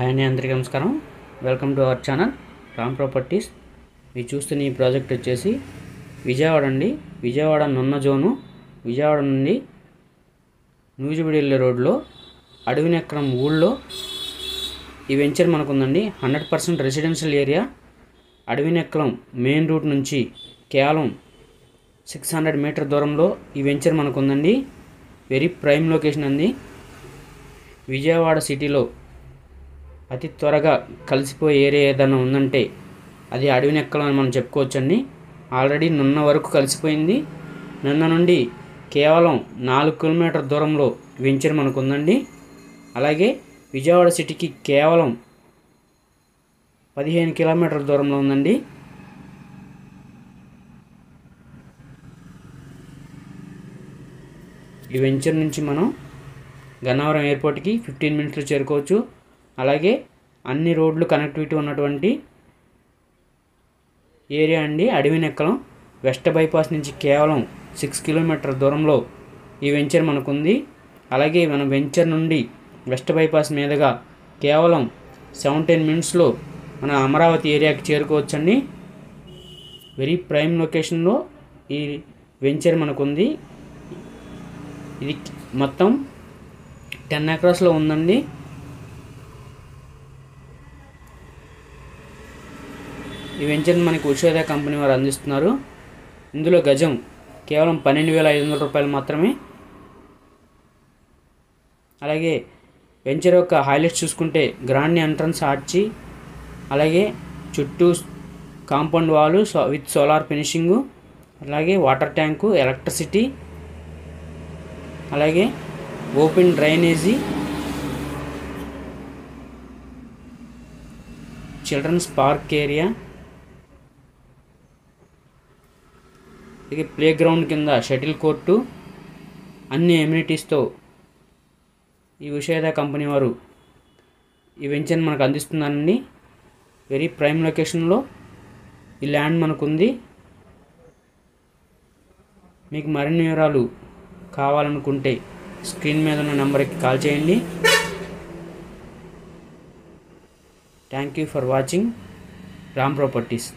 Hi అండి, అందరికీ నమస్కారం. Welcome to our channel Ram properties. మీరు చూస్తున్న ఈ ప్రాజెక్ట్ వచ్చేసి విజయవాడ అండి. విజయవాడ నున్న జోను. విజయవాడ నుండి నూజివీడు వెళ్ళే రోడ్లో అడవినెక్కరం ఊళ్ళో ఈ వెంచర్ మనకు ఉందండి. 100% రెసిడెన్షియల్ ఏరియా. అడవినెక్కరం మెయిన్ రూట్ నుంచి కేవలం 600 మీటర్ దూరంలో ఈ వెంచర్ మనకు ఉందండి. వెరీ ప్రైమ్ లొకేషన్ అండి. విజయవాడ సిటీలో అతి త్వరగా కలిసిపోయే ఏరియా ఏదైనా ఉందంటే అది అడవినెక్కలం అని మనం చెప్పుకోవచ్చండి. ఆల్రెడీ నున్న వరకు కలిసిపోయింది. నున్న నుండి కేవలం 4 కిలోమీటర్ దూరంలో వెంచర్ మనకు ఉందండి. అలాగే విజయవాడ సిటీకి కేవలం 15 కిలోమీటర్ల దూరంలో ఉందండి. ఈ వెంచర్ నుంచి మనం గన్నవరం ఎయిర్పోర్ట్కి 15 మినిట్స్లో చేరుకోవచ్చు. అలాగే అన్ని రోడ్లు కనెక్టివిటీ ఉన్నటువంటి ఏరియా అండి అడవినెక్కలం. వెస్ట్ బైపాస్ నుంచి కేవలం 6 కిలోమీటర్ దూరంలో ఈ వెంచర్ మనకుంది. అలాగే మన వెంచర్ నుండి వెస్ట్ బైపాస్ మీదుగా కేవలం 17 మినిట్స్లో మన అమరావతి ఏరియాకి చేరుకోవచ్చండి. వెరీ ప్రైమ్ లొకేషన్లో ఈ వెంచర్ మనకుంది. ఇది మొత్తం 10 ఎకరాస్లో ఉందండి. ఈ వెంచర్ని మనకి ఉషోద కంపెనీ వారు అందిస్తున్నారు. ఇందులో గజం కేవలం 12,500 రూపాయలు మాత్రమే. అలాగే వెంచర్ యొక్క హైలైట్స్ చూసుకుంటే గ్రాండ్ ఎంట్రన్స్ ఆర్చి, అలాగే చుట్టూ compound wall with solar finishing, అలాగే వాటర్ ట్యాంకు, ఎలక్ట్రిసిటీ, అలాగే open drainage, children's park area, అలాగే ప్లే గ్రౌండ్ కింద షటిల్ కోర్టు, అన్ని ఎమ్యూనిటీస్తో ఈ ఉషోద కంపెనీ వారు ఈ వెంచర్ని మనకు అందిస్తున్నారండి. వెరీ ప్రైమ్ లొకేషన్లో ఈ ల్యాండ్ మనకుంది. మీకు మరిన్ని వివరాలు కావాలనుకుంటే స్క్రీన్ మీద ఉన్న నెంబర్కి కాల్ చేయండి. Thank you for watching Ram properties.